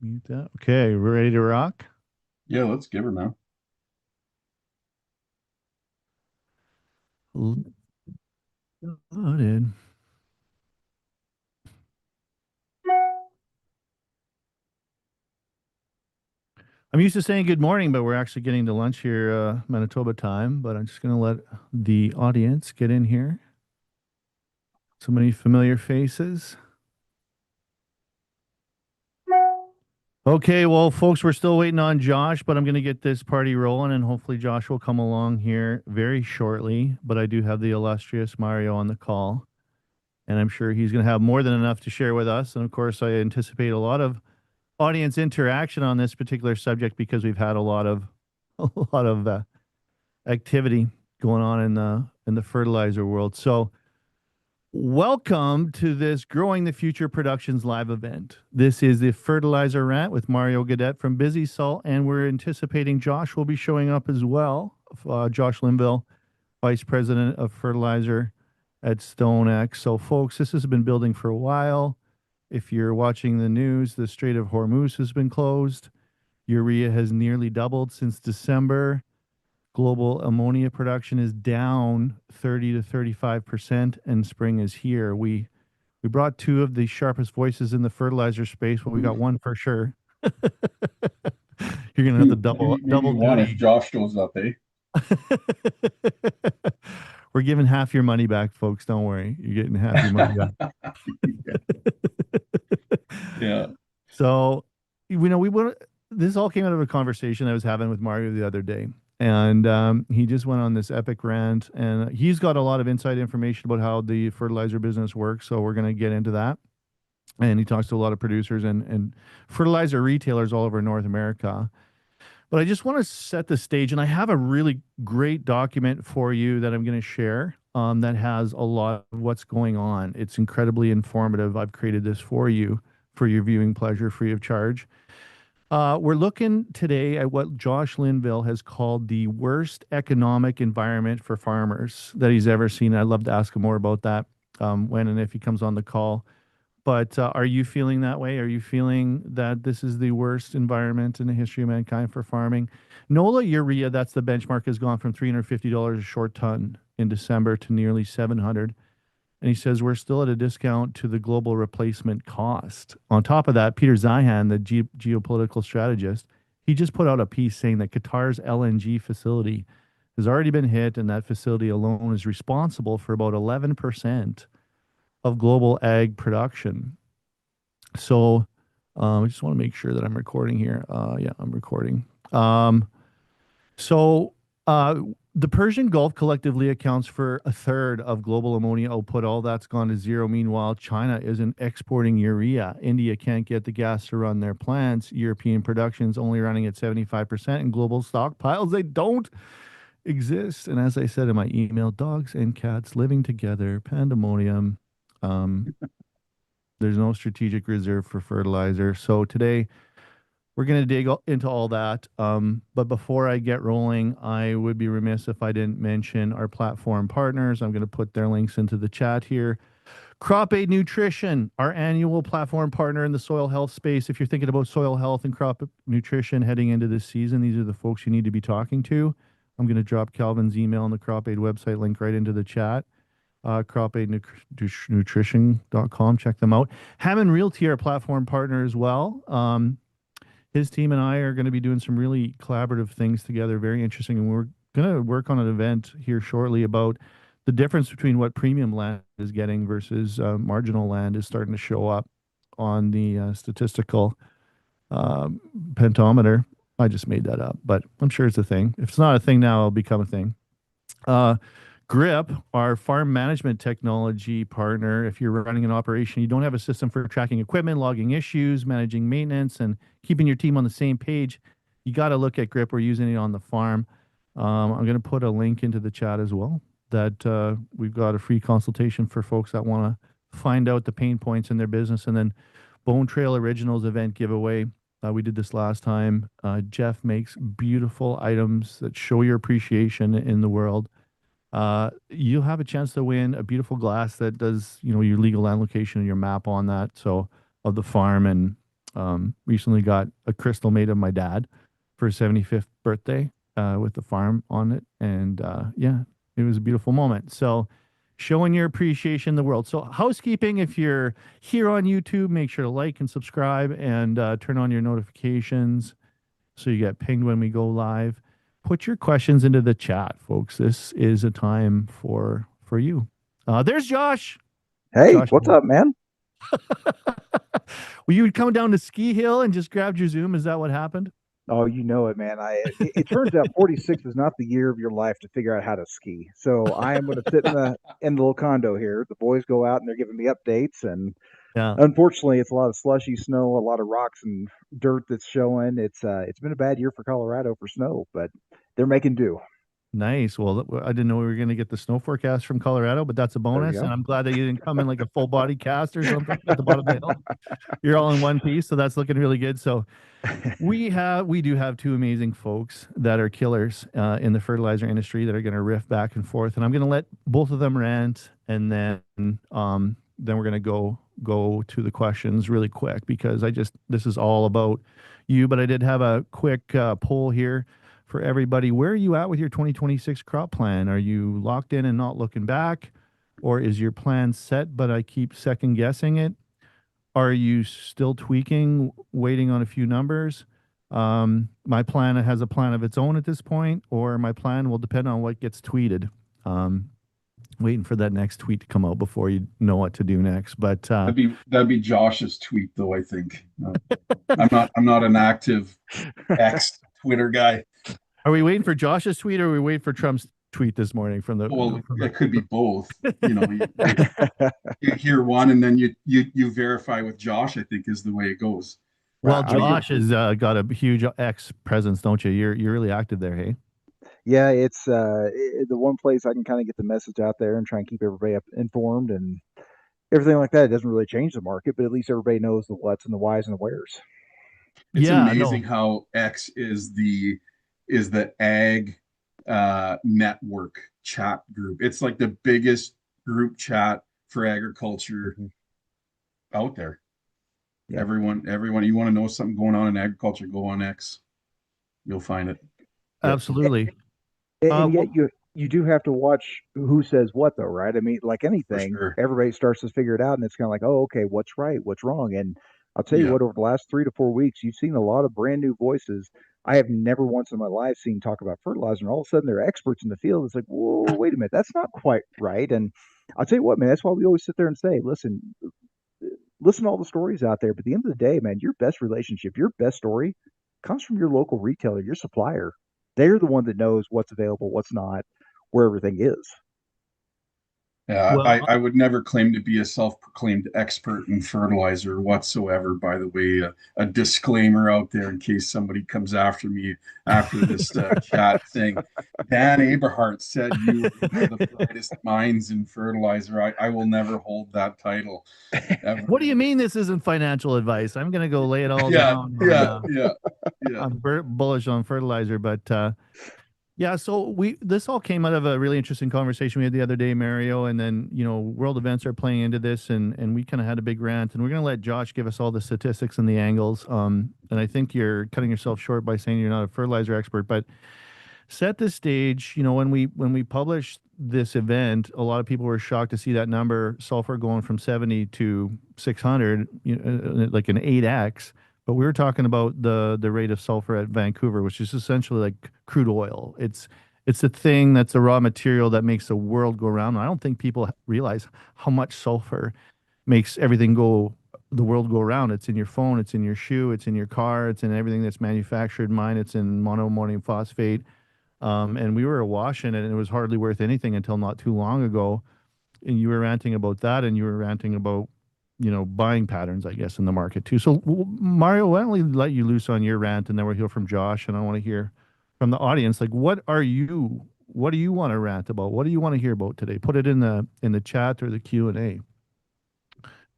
Mute that. Okay, we're ready to rock. Yeah, let's give her now. Loaded. I'm used to saying good morning, but we're actually getting to lunch here, Manitoba time. But I'm just going to let the audience get in here. So many familiar faces. Okay, well, folks, we're still waiting on Josh, but I'm going to get this party rolling, and hopefully Josh will come along here very shortly. But I do have the illustrious Mario on the call, and I'm sure he's going to have more than enough to share with us. And of course, I anticipate a lot of audience interaction on this particular subject because we've had a lot of a lot of activity going on in the fertilizer world. So, welcome to this Growing the Future Productions live event. This is the Fertilizer Rant with Mario Gaudet from BiziSul, and we're anticipating Josh will be showing up as well. Josh Linville, Vice President of Fertilizer at StoneX. So, folks, this has been building for a while. If you're watching the news, the Strait of Hormuz has been closed. Urea has nearly doubled since December. Global ammonia production is down 30 to 35%, and spring is here. We brought two of the sharpest voices in the fertilizer space, but we got one for sure. You're gonna have to double Maybe one if duty. Josh shows up, eh? We're giving half your money back, folks. Don't worry. You're getting half your money back. Yeah. So, we went. This all came out of a conversation I was having with Mario the other day, and he just went on this epic rant, and he's got a lot of inside information about how the fertilizer business works. So we're going to get into that, and he talks to a lot of producers and fertilizer retailers all over North America. But I just want to set the stage, and I have a really great document for you that I'm going to share. That has a lot of what's going on. It's incredibly informative. I've created this for you for your viewing pleasure, free of charge. We're looking today at what Josh Linville has called the worst economic environment for farmers that he's ever seen. I'd love to ask him more about that when and if he comes on the call. But are you feeling that way? Are you feeling that this is the worst environment in the history of mankind for farming? NOLA urea, that's the benchmark, has gone from $350 a short ton in December to nearly 700. And he says we're still at a discount to the global replacement cost. On top of that, Peter Zeihan, the geopolitical strategist, he just put out a piece saying that Qatar's LNG facility has already been hit, and that facility alone is responsible for about 11% of global ag production. So I just want to make sure that I'm recording here. Yeah, I'm recording. So uh, the Persian Gulf collectively accounts for a third of global ammonia output. All that's gone to zero. Meanwhile, China isn't exporting urea. India can't get the gas to run their plants. European production's only running at 75%, and global stockpiles, they don't exist. And as I said in my email, dogs and cats living together, pandemonium. Um, there's no strategic reserve for fertilizer. So today, we're going to dig into all that. But before I get rolling, I would be remiss if I didn't mention our platform partners. I'm going to put their links into the chat here. Crop Aid Nutrition, our annual platform partner in the soil health space. If you're thinking about soil health and crop nutrition heading into this season, these are the folks you need to be talking to. I'm going to drop Calvin's email and the Crop Aid website link right into the chat. Nutrition.com. Check them out. Hammond Realty, our platform partner as well. His team and I are going to be doing some really collaborative things together. Very interesting. And we're going to work on an event here shortly about the difference between what premium land is getting versus marginal land is starting to show up on the statistical pentometer. I just made that up, but I'm sure it's a thing. If it's not a thing now, it'll become a thing. Uh, Grip, our farm management technology partner. If you're running an operation, you don't have a system for tracking equipment, logging issues, managing maintenance, and keeping your team on the same page, you got to look at Grip. We're using it on the farm. I'm going to put a link into the chat as well that we've got a free consultation for folks that want to find out the pain points in their business. And then Bone Trail Originals event giveaway. We did this last time. Jeff makes beautiful items that show your appreciation in the world. You'll have a chance to win a beautiful glass that does, your legal land location and your map on that. So of the farm, and Recently got a crystal made of my dad for his 75th birthday with the farm on it. And yeah, it was a beautiful moment. So showing your appreciation in the world. So housekeeping, if you're here on YouTube, make sure to like and subscribe and turn on your notifications so you get pinged when we go live. Put your questions into the chat, folks. This is a time for you. There's Josh. Hey, Josh, what's up, man? were you coming down to Ski Hill and just grabbed your Zoom? Is that what happened? Oh, you know it, man. It turns out 46 is not the year of your life to figure out how to ski. So I am going to sit in the little condo here. The boys go out and they're giving me updates, and Yeah. unfortunately, it's a lot of slushy snow, a lot of rocks and dirt that's showing. It's been a bad year for Colorado for snow, but they're making do. Nice. Well, I didn't know we were going to get the snow forecast from Colorado, but that's a There you bonus. go. And I'm glad that you didn't come in like a full body cast or something at the bottom of the hill. You're all in one piece, so that's looking really good. So we do have two amazing folks that are killers in the fertilizer industry that are going to riff back and forth, and I'm going to let both of them rant, and then we're going to go to the questions really quick because this is all about you. But I did have a quick poll here for everybody. Where are you at with your 2026 crop plan? Are you locked in and not looking back, or is your plan set but I keep second guessing it? Are you still tweaking, waiting on a few numbers? My plan has a plan of its own at this point, or my plan will depend on what gets tweeted. Um, Waiting for that next tweet to come out before you know what to do next. But that'd be Josh's tweet, though. I think I'm not an active X Twitter guy. are we waiting for Josh's tweet, or are we waiting for Trump's tweet this morning from the? Well, From the it could be both. You hear one and then you verify with Josh. I think is the way it goes. well, I Josh has got a huge X presence, don't you? You're really active there, hey? Yeah, it's the one place I can kind of get the message out there and try and keep everybody up informed and everything like that. It doesn't really change the market, but at least everybody knows the what's and the whys and the wheres. It's Yeah, amazing no, how X is the ag network chat group. It's like the biggest group chat for agriculture Mhm. out there. Yeah. Everyone, you want to know something going on in agriculture, go on X. You'll find it. Yep. absolutely. And yet Well, you do have to watch who says what though, right? I mean, like For anything, sure. everybody starts to figure it out, and it's kind of like, oh, okay, what's right, what's wrong? And I'll tell you Yeah. what, over the last 3 to 4 weeks, you've seen a lot of brand new voices. I have never once in my life seen talk about fertilizer, and all of a sudden they're experts in the field. It's like, whoa, wait a minute, that's not quite right. And I'll tell you what, man, that's why we always sit there and say, listen to all the stories out there. But at the end of the day, man, your best relationship, your best story comes from your local retailer, your supplier. They're the one that knows what's available, what's not, where everything is. Yeah, well, I would never claim to be a self-proclaimed expert in fertilizer whatsoever. By the way, a disclaimer out there in case somebody comes after me after this chat thing. Dan Aberhart said you were one of the brightest minds in fertilizer. I will never hold that title what ever. do you mean this isn't financial advice? I'm going to go lay it all Yeah, down on. yeah, yeah, yeah. I'm bullish on fertilizer, but yeah. So this all came out of a really interesting conversation we had the other day, Mario, and then world events are playing into this, and we kind of had a big rant, and we're going to let Josh give us all the statistics and the angles. And I think you're cutting yourself short by saying you're not a fertilizer expert, but set the stage. When we published this event, a lot of people were shocked to see that number, sulfur going from 70 to 600, like an 8x. But we were talking about the rate of sulfur at Vancouver, which is essentially like crude oil. It's a thing that's a raw material that makes the world go round. I don't think people realize how much sulfur makes everything go, the world go around. It's in your phone, it's in your shoe, it's in your car, it's in everything that's manufactured. Mine, it's in monoammonium phosphate. And we were awash in it, and it was hardly worth anything until not too long ago. And you were ranting about that, and you were ranting about, buying patterns, I guess, in the market too. So, Mario, why don't we let you loose on your rant, and then we'll hear from Josh, and I want to hear from the audience. Like, what do you want to rant about? What do you want to hear about today? Put it in the chat or the Q&A.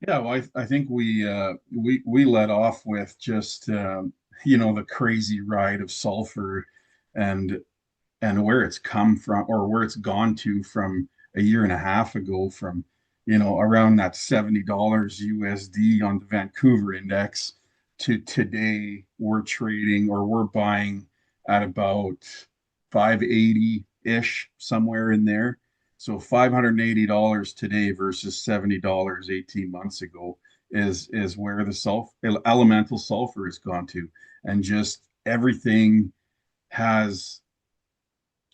Yeah, well, I think we let off with just the crazy ride of sulfur and where it's come from or where it's gone to from a year and a half ago from around that $70 USD on the Vancouver index to today, we're trading or we're buying at about 580-ish, somewhere in there. So $580 today versus $70 18 months ago is where the elemental sulfur has gone to. And just has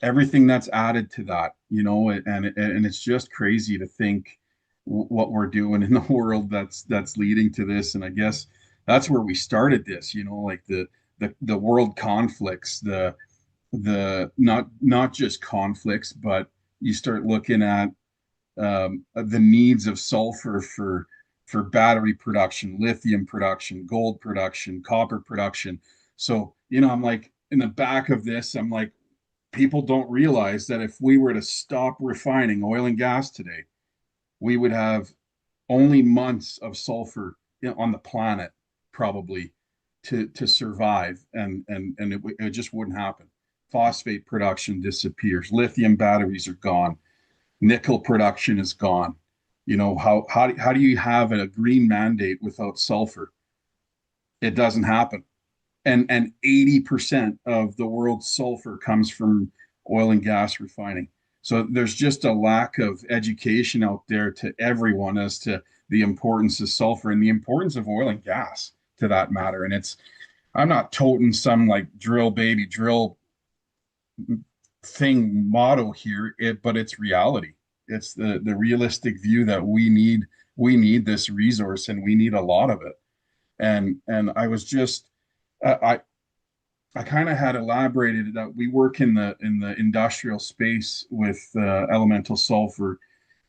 everything that's added to that, and it's just crazy to think what we're doing in the world that's leading to this. And I guess that's where we started this, like the world conflicts, the not just conflicts, but you start looking at the needs of sulfur for battery production, lithium production, gold production, copper production. So, I'm like, in the back of this, I'm like, people don't realize that if we were to stop refining oil and gas today, we would have only months of sulfur on the planet, probably, to survive, and it just wouldn't happen. Phosphate production disappears. Lithium batteries are gone. Nickel production is gone. How do you have a green mandate without sulfur? It doesn't happen. And 80% of the world's sulfur comes from oil and gas refining. So there's just a lack of education out there to everyone as to the importance of sulfur and the importance of oil and gas, to that matter. And I'm not toting some like drill baby drill thing motto here, but it's reality. It's the realistic view that we need this resource, and we need a lot of it. And I was just I kind of had elaborated that we work in the industrial space with elemental sulfur,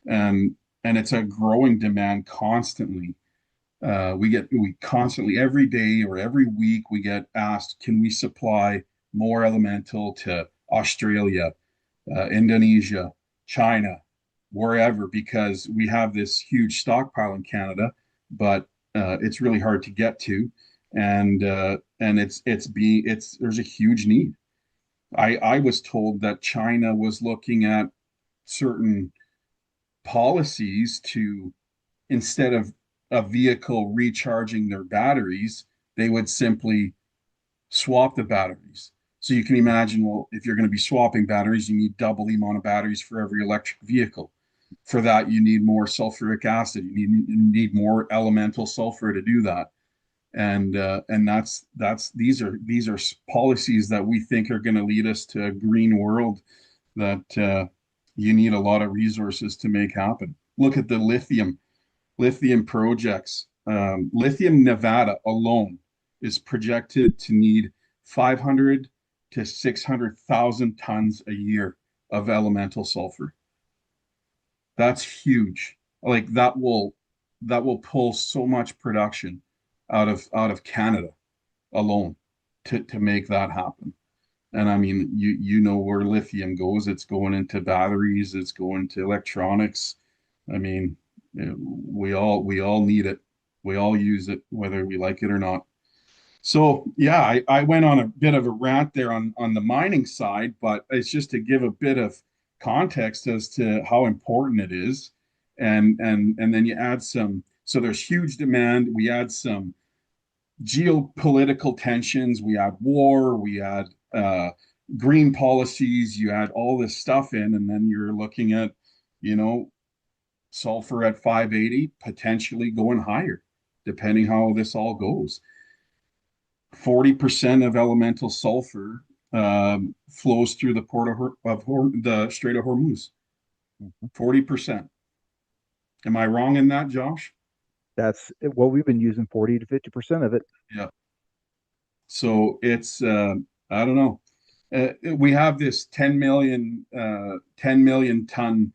and it's a growing demand constantly. We constantly, every day or every week, we get asked, can we supply more elemental to Australia, Indonesia, China, wherever, because we have this huge stockpile in Canada, but it's really hard to get to, and there's a huge need. I was told that China was looking at certain policies to, instead of a vehicle recharging their batteries, they would simply swap the batteries. So you can imagine, well, if you're going to be swapping batteries, you need double the amount of batteries for every electric vehicle. For that, you need more sulfuric acid. You need more elemental sulfur to do that. And these are policies that we think are going to lead us to a green world that you need a lot of resources to make happen. Look at the lithium projects. Lithium Nevada alone is projected to need 500 to 600,000 tons a year of elemental sulfur. That's huge. Like that will pull so much production out of Canada alone to make that happen. And I mean, you know where lithium goes. It's going into batteries. It's going to electronics. I mean, we all need it. We all use it, whether we like it or not. So yeah, I went on a bit of a rant there on the mining side, but it's just to give a bit of context as to how important it is. And then you add some, so there's huge demand. We add some geopolitical tensions, we add war, we add green policies, you add all this stuff in, and then you're looking at, you know, sulfur at 580, potentially going higher, depending how this all goes. 40% of elemental sulfur flows through the port of the Strait of Hormuz. 40%. Am I wrong in that, Josh? That's what we've been using 40 to 50% of it. Yeah. So it's I don't know. We have this 10 million ton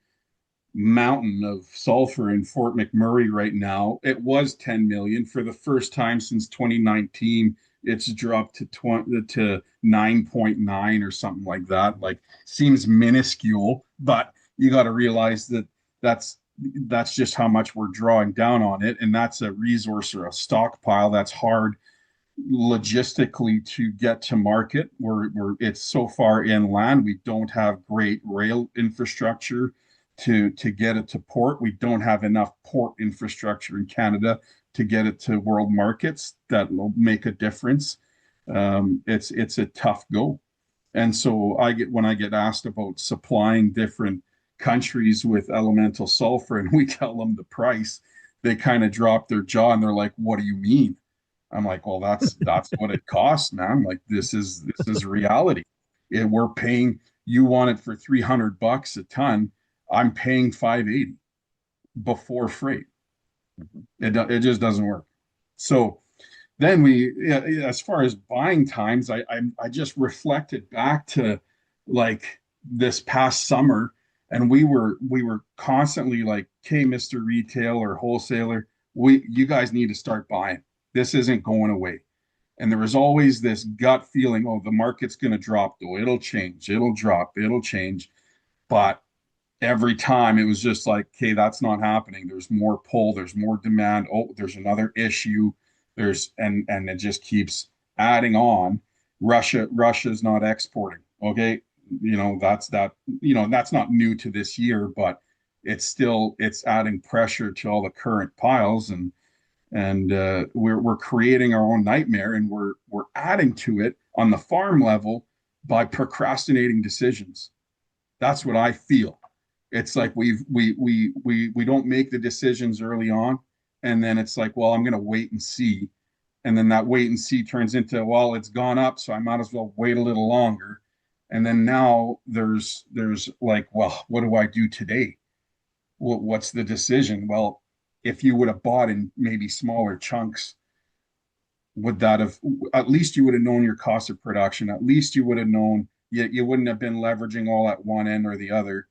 mountain of sulfur in Fort McMurray right now. It was 10 million for the first time since 2019. It's dropped to 9.9 or something like that. Like, seems minuscule, but you got to realize that that's just how much we're drawing down on it, and that's a resource or a stockpile that's hard logistically to get to market. It's so far inland. We don't have great rail infrastructure to get it to port. We don't have enough port infrastructure in Canada to get it to world markets that will make a difference, it's a tough go. And so when I get asked about supplying different countries with elemental sulfur and we tell them the price, they kind of drop their jaw and they're like, "What do you mean?" I'm like, "Well, that's what it costs, man. Like this is reality. We're paying, you want it for $300 a ton. I'm paying 580 before freight. It just doesn't work." So then yeah, as far as buying times, I just reflected back to like this past summer, and we were constantly like, "Okay, Mr. Retail or wholesaler, you guys need to start buying. This isn't going away." And there was always this gut feeling, "Oh, the market's going to drop though. It'll change. It'll drop. It'll change." But every time it was just like, "Okay, that's not happening. There's more pull, there's more demand. Oh, there's another issue. And it just keeps adding on. Russia's not exporting. Okay. That's not new to this year, but it's adding pressure to all the current piles, and we're creating our own nightmare, and we're adding to it on the farm level by procrastinating decisions. That's what I feel. It's like we don't make the decisions early on, and then it's like, well, I'm going to wait and see, and then that wait and see turns into, well, it's gone up, so I might as well wait a little longer, and then now there's like, well, what do I do today? What's the decision? Well, if you would have bought in maybe smaller chunks, would that have, at least you would have known your cost of production, at least you would have known, you wouldn't have been leveraging all at one end or the other.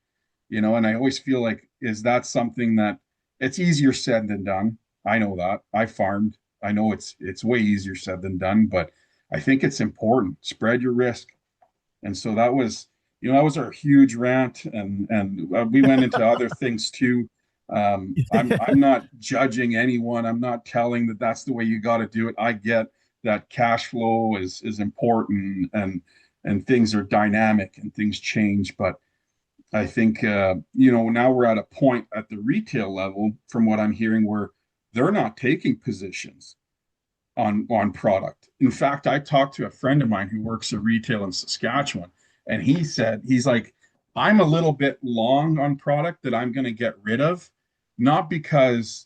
And I always feel like, is that something that it's easier said than done? I know that. I farmed. I know it's way easier said than done, but I think it's important. Spread your risk. And so that was our huge rant, and we went into other things too. I'm not judging anyone. I'm not telling that that's the way you got to do it. I get that cash flow is important, and things are dynamic and things change, but I think now we're at a point at the retail level, from what I'm hearing, where they're not taking positions on product. In fact, I talked to a friend of mine who works at retail in Saskatchewan, and he's like, "I'm a little bit long on product that I'm going to get rid of, not because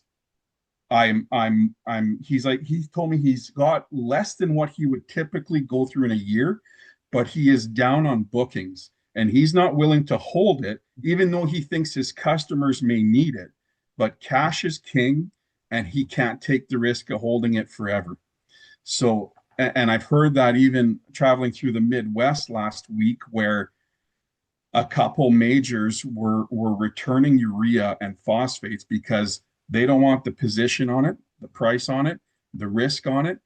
he's like, he told me he's got less than what he would typically go through in a year, but he is down on bookings and he's not willing to hold it, even though he thinks his customers may need it. But cash is king, and he can't take the risk of holding it forever." So, and I've heard that even traveling through the Midwest last week, where a couple majors were returning urea and phosphates because they don't want the position on it, the price on it, the risk on it,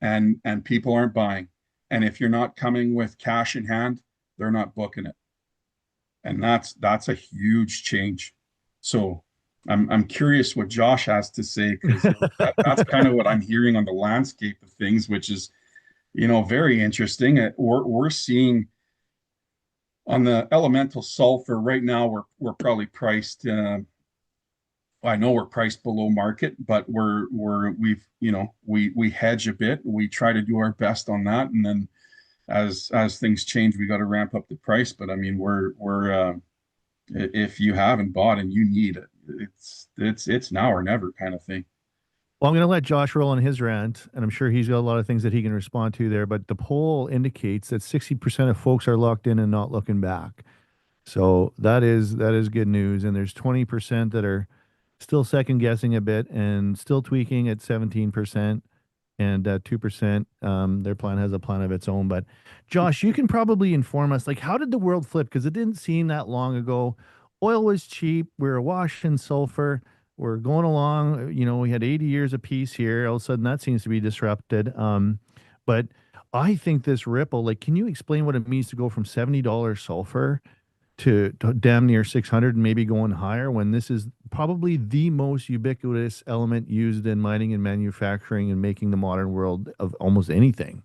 and people aren't buying. And if you're not coming with cash in hand, they're not booking it. And that's a huge change. So I'm curious what Josh has to say, because that's kind of what I'm hearing on the landscape of things, which is very interesting. We're seeing on the elemental sulfur right now, we're probably priced. I know we're priced below market, but we hedge a bit. We try to do our best on that, and then as things change, we got to ramp up the price. But I mean, we're if you haven't bought and you need it, it's now or never kind of thing. Well, I'm going to let Josh roll on his rant, and I'm sure he's got a lot of things that he can respond to there. But the poll indicates that 60% of folks are locked in and not looking back. So that is good news. And there's 20% that are still second guessing a bit and still tweaking at 17%. And 2%, their plan has a plan of its own. But Josh, you can probably inform us, like, how did the world flip? Because it didn't seem that long ago. Oil was cheap. We were awash in sulfur. We're going along. We had 80 years of peace here. All of a sudden, that seems to be disrupted. But I think this ripple, like, can you explain what it means to go from $70 sulfur to damn near 600 and maybe going higher, when this is probably the most ubiquitous element used in mining and manufacturing and making the modern world of almost anything?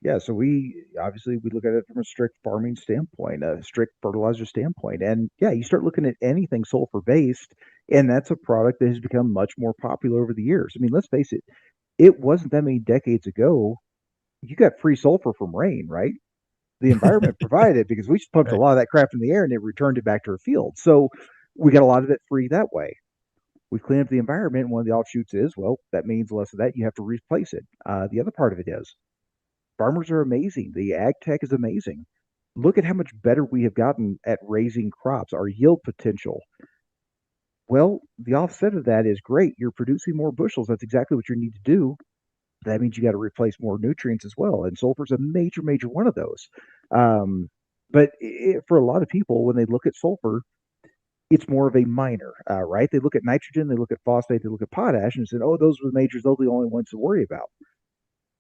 Yeah, so we obviously we look at it from a strict farming standpoint, a strict fertilizer standpoint. And yeah, you start looking at anything sulfur based, And that's a product that has become much more popular over the years. I mean, let's face it, it wasn't that many decades ago. You got free sulfur from rain, right? The environment provided it because we just pumped a Right. lot of that crap in the air and it returned it back to our field. So we got a lot of it free that way. We clean up the environment. And one of the offshoots is, well, that means less of that. You have to replace it. The other part of it is farmers are amazing. The ag tech is amazing. Look at how much better we have gotten at raising crops, our yield potential. Well, the offset of that is great. You're producing more bushels. That's exactly what you need to do. That means you got to replace more nutrients as well. And sulfur is a major, major one of those. Um, but for a lot of people, when they look at sulfur, it's more of a minor, right? They look at nitrogen, they look at phosphate, they look at potash, and say, oh, those are the majors. Those are the only ones to worry about.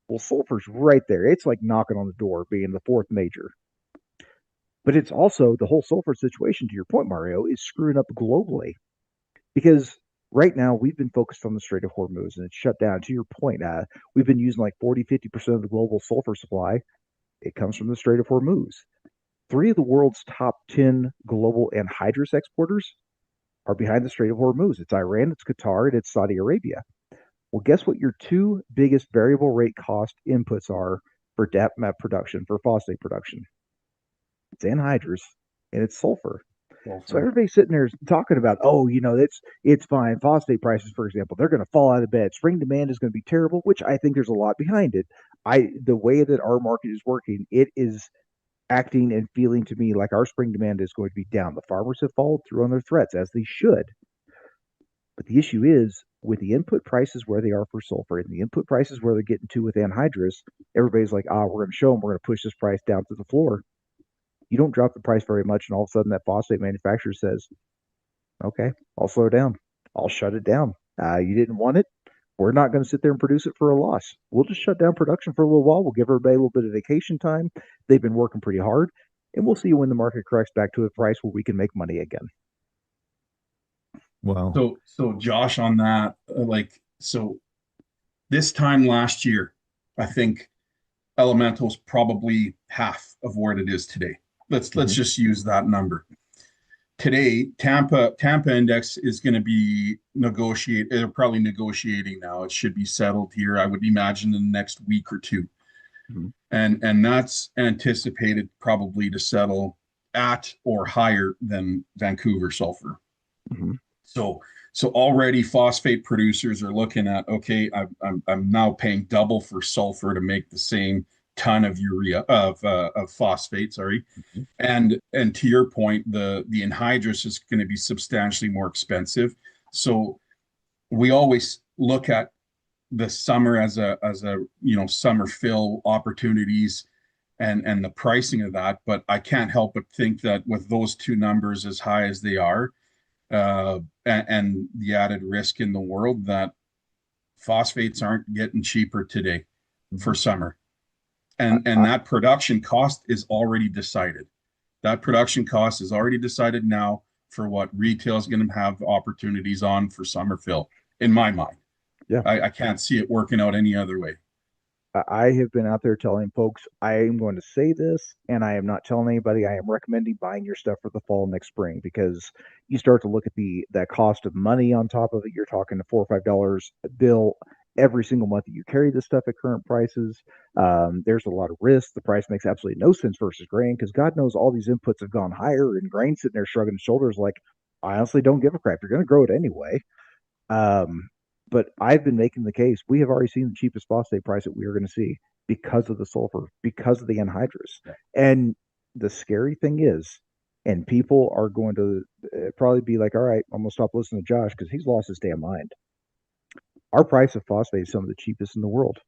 Well, sulfur's right there. It's like knocking on the door, being the fourth major. But it's also the whole sulfur situation, to your point, Mario, is screwing up globally because right now we've been focused on the Strait of Hormuz and it's shut down. To your point, we've been using like 40-50% of the global sulfur supply. It comes from the Strait of Hormuz. Three of the world's top 10 global anhydrous exporters are behind the Strait of Hormuz. It's Iran, it's Qatar, and it's Saudi Arabia. Well, guess what your two biggest variable rate cost inputs are for DAP production, for phosphate production? It's anhydrous and it's sulfur. So Sulfur. everybody's sitting there talking about, oh, it's fine. Phosphate prices, for example, they're going to fall out of bed. Spring demand is going to be terrible, which I think there's a lot behind it. The way that our market is working, it is acting and feeling to me like our spring demand is going to be down. The farmers have followed through on their threats as they should. But the issue is with the input prices where they are for sulfur and the input prices where they're getting to with anhydrous, everybody's like, we're going to show them, we're going to push this price down to the floor. You don't drop the price very much, and all of a sudden that phosphate manufacturer says, okay, I'll slow down. I'll shut it down. You didn't want it. We're not going to sit there and produce it for a loss. We'll just shut down production for a little while. We'll give everybody a little bit of vacation time. They've been working pretty hard, and we'll see when the market corrects back to a price where we can make money again. Wow. So Josh, on that, so this time last year, I think elemental's probably half of what it is today. Let's Mhm. just use that number. Today, Tampa index is going to be negotiate. They're probably negotiating now. It should be settled here, I would imagine, in the next week or two, Mhm. and that's anticipated probably to settle at or higher than Vancouver sulfur. Mhm. So so already phosphate producers are looking at, okay, I'm now paying double for sulfur to make the same ton of urea of phosphate, sorry. Mhm. And to your point, the anhydrous is going to be substantially more expensive. So we always look at the summer as a summer fill opportunities and the pricing of that. But I can't help but think that with those two numbers as high as they are, and the added risk in the world, that phosphates aren't getting cheaper today for Mhm. summer. I, And I, that production cost is already decided. That production cost is already decided now for what retail is going to have opportunities on for summer fill, in my mind. yeah. I can't see it working out any other way. I have been out there telling folks I am going to say this, and I am not telling anybody. I am recommending buying your stuff for the fall next spring because you start to look at that cost of money on top of it. You're talking to $4 or $5 bill every single month that you carry this stuff at current prices. There's a lot of risk. The price makes absolutely no sense versus grain because God knows all these inputs have gone higher, and grain sitting there shrugging his shoulders like, I honestly don't give a crap. You're going to grow it anyway. Um, but I've been making the case. We have already seen the cheapest phosphate price that we are going to see because of the sulfur, because of the anhydrous. Yeah. And the scary thing is, and people are going to probably be like, all right, I'm going to stop listening to Josh because he's lost his damn mind. Our price of phosphate is some of the cheapest in the world.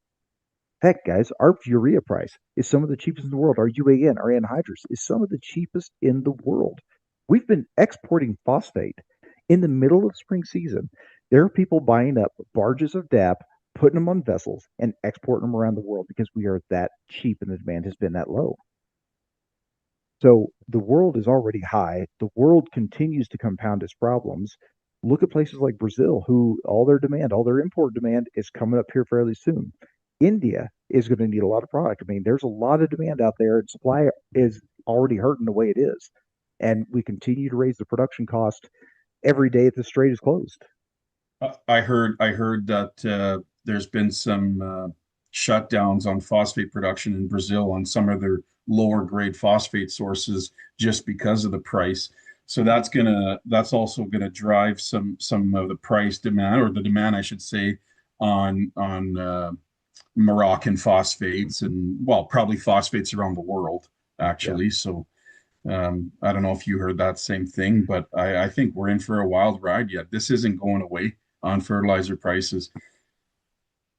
Heck, guys, our urea price is some of the cheapest in the world. Our UAN, our anhydrous, is some of the cheapest in the world. We've been exporting phosphate in the middle of spring season. There are people buying up barges of DAP, putting them on vessels, and exporting them around the world because we are that cheap and the demand has been that low. So the world is already high. The world continues to compound its problems. Look at places like Brazil, who all their demand, all their import demand is coming up here fairly soon. India is going to need a lot of product. I mean, there's a lot of demand out there, and supply is already hurting the way it is. And we continue to raise the production cost. every day the strait is closed. I heard that there's been some shutdowns on phosphate production in Brazil on some of their lower grade phosphate sources just because of the price. So that's also gonna drive some of the price demand, or the demand, I should say, on Moroccan phosphates, and well, probably phosphates around the world Yeah. actually. So I don't know if you heard that same thing, but I think we're in for a wild ride yet. This isn't going away on fertilizer prices.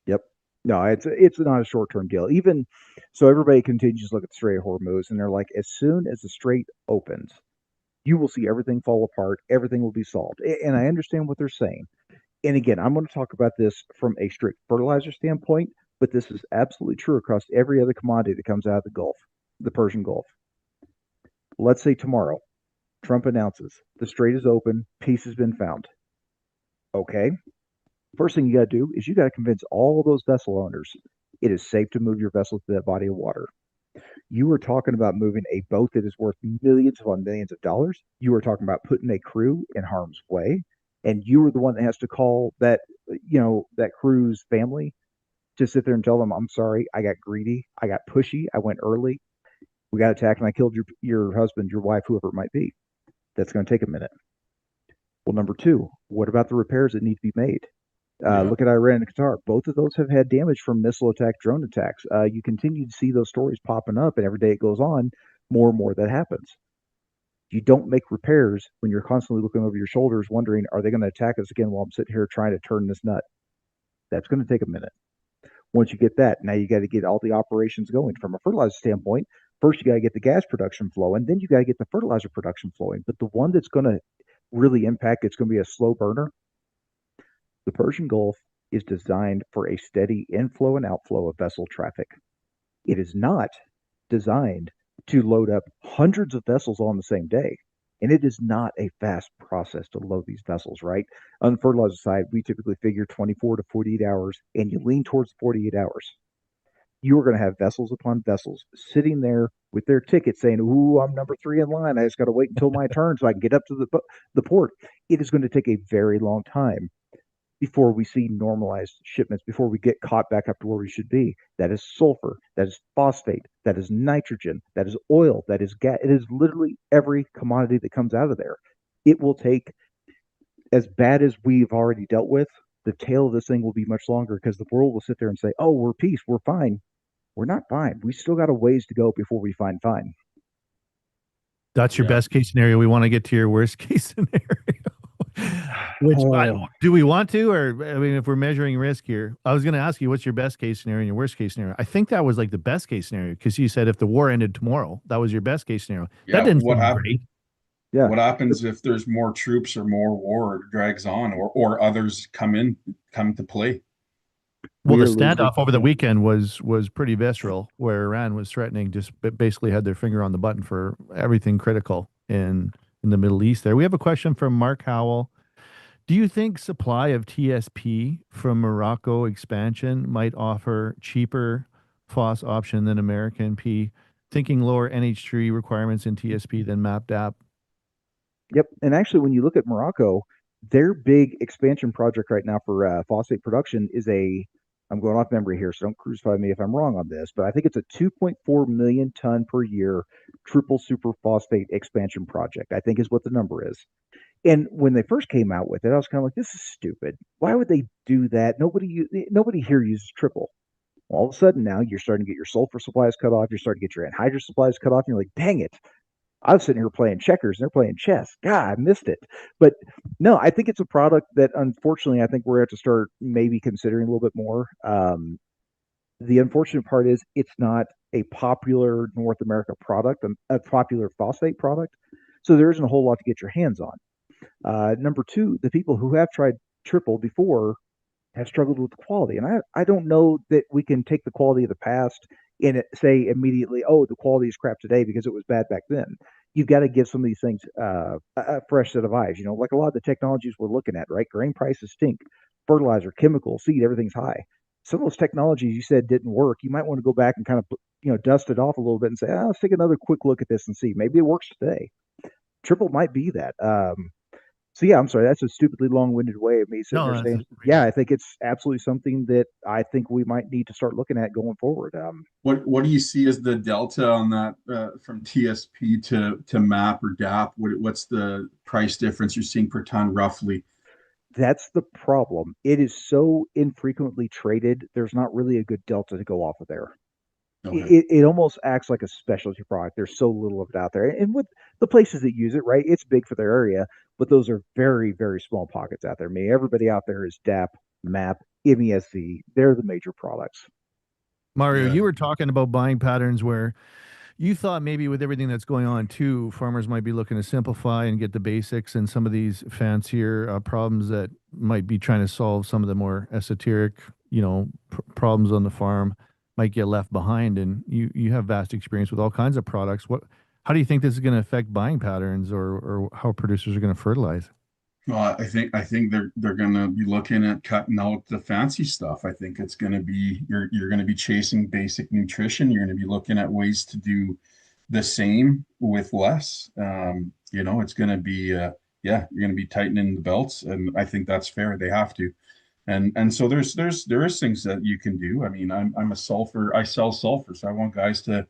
Yep. No, it's not a short term deal. Even so, everybody continues to look at the Strait of Hormuz, and they're like, as soon as the strait opens, you will see everything fall apart. Everything will be solved. And I understand what they're saying. And again, I'm going to talk about this from a strict fertilizer standpoint, but this is absolutely true across every other commodity that comes out of the Gulf, the Persian Gulf. Let's say tomorrow, Trump announces the strait is open, peace has been found. Okay. First thing you got to do is you got to convince all of those vessel owners it is safe to move your vessel to that body of water. You were talking about moving a boat that is worth millions upon millions of dollars. You were talking about putting a crew in harm's way. And you were the one that has to call that crew's family to sit there and tell them, I'm sorry, I got greedy, I got pushy, I went early, we got attacked, and I killed your husband, your wife, whoever it might be. That's going to take a minute. Well, number two, what about the repairs that need to be made? Yeah. Look at Iran and Qatar. Both of those have had damage from missile attack, drone attacks. You continue to see those stories popping up, and every day it goes on, more and more that happens. You don't make repairs when you're constantly looking over your shoulders, wondering, are they going to attack us again while I'm sitting here trying to turn this nut? That's going to take a minute. Once you get that, now you got to get all the operations going. From a fertilizer standpoint, first you got to get the gas production flowing, then you got to get the fertilizer production flowing. But the one that's going to really impact, it's going to be a slow burner. The Persian Gulf is designed for a steady inflow and outflow of vessel traffic. It is not designed to load up hundreds of vessels on the same day. And it is not a fast process to load these vessels, right? On the fertilizer side, we typically figure 24 to 48 hours, and you lean towards 48 hours. You are going to have vessels upon vessels sitting there with their ticket saying, ooh, I'm number three in line. I just got to wait until my turn so I can get up to the port. It is going to take a very long time before we see normalized shipments, before we get caught back up to where we should be. That is sulfur, that is phosphate, that is nitrogen, that is oil, that is gas. It is literally every commodity that comes out of there. It will take, as bad as we've already dealt with, the tail of this thing will be much longer because the world will sit there and say, oh, we're peace, we're fine. We're not fine. We still got a ways to go before we find fine. That's your Yeah. best case scenario. We want to get to your worst case scenario. Which Oh, do we want to, or I mean, if we're measuring risk here, I was going to ask you what's your best case scenario and your worst case scenario. I think that was like the best case scenario because you said if the war ended tomorrow, that was your best case scenario. That Yeah. didn't seem great. yeah. What happens if there's more troops or more war drags on, or others come to play? Well, We the are losing. standoff over the weekend was pretty visceral, where Iran was threatening, just basically had their finger on the button for everything critical in the Middle East. There, we have a question from Mark Howell. Do you think supply of TSP from Morocco expansion might offer cheaper phos option than American P? Thinking lower NH3 requirements in TSP than MapDAP. Yep. And actually, when you look at Morocco, their big expansion project right now for phosphate production is I'm going off memory here, so don't crucify me if I'm wrong on this, but I think it's a 2.4 million ton per year triple super phosphate expansion project, I think is what the number is. And when they first came out with it, I was kind of like, this is stupid. Why would they do that? Nobody here uses triple. All of a sudden now you're starting to get your sulfur supplies cut off. You're starting to get your anhydrous supplies cut off. And you're like, dang it. I was sitting here playing checkers and they're playing chess. God, I missed it. But no, I think it's a product that unfortunately I think we're going to have to start maybe considering a little bit more. The unfortunate part is it's not a popular North America product, a popular phosphate product. So there isn't a whole lot to get your hands on. Number two, the people who have tried triple before have struggled with quality. And I don't know that we can take the quality of the past and say immediately, oh, the quality is crap today because it was bad back then. You've got to give some of these things a fresh set of eyes. Like a lot of the technologies we're looking at, right? Grain prices stink, fertilizer, chemical, seed, everything's high. Some of those technologies you said didn't work. You might want to go back and kind of, dust it off a little bit and say, let's take another quick look at this and see. Maybe it works today. Triple might be that. So yeah, I'm sorry. That's a stupidly long-winded way of me sitting there No, saying, that's great. yeah, I think it's absolutely something that I think we might need to start looking at going forward. What do you see as the delta on that from TSP to MAP or DAP? What's the price difference you're seeing per ton roughly? That's the problem. It is so infrequently traded. There's not really a good delta to go off of there. Okay. It almost acts like a specialty product. There's so little of it out there. And with the places that use it, right, it's big for their area, but those are very, very small pockets out there. I mean, everybody out there is DAP, MAP, MESC. They're the major products. Mario, Yeah. you were talking about buying patterns where you thought maybe with everything that's going on too, farmers might be looking to simplify and get the basics, and some of these fancier problems that might be trying to solve some of the more esoteric, problems on the farm might get left behind. And you have vast experience with all kinds of products. How do you think this is going to affect buying patterns, or how producers are going to fertilize? Well, I think they're gonna be looking at cutting out the fancy stuff. I think it's gonna be you're gonna be chasing basic nutrition. You're gonna be looking at ways to do the same with less. It's gonna be yeah, you're gonna be tightening the belts, and I think that's fair. They have to. And so there is things that you can do. I mean, I'm a sulfur, I sell sulfur, so I want guys to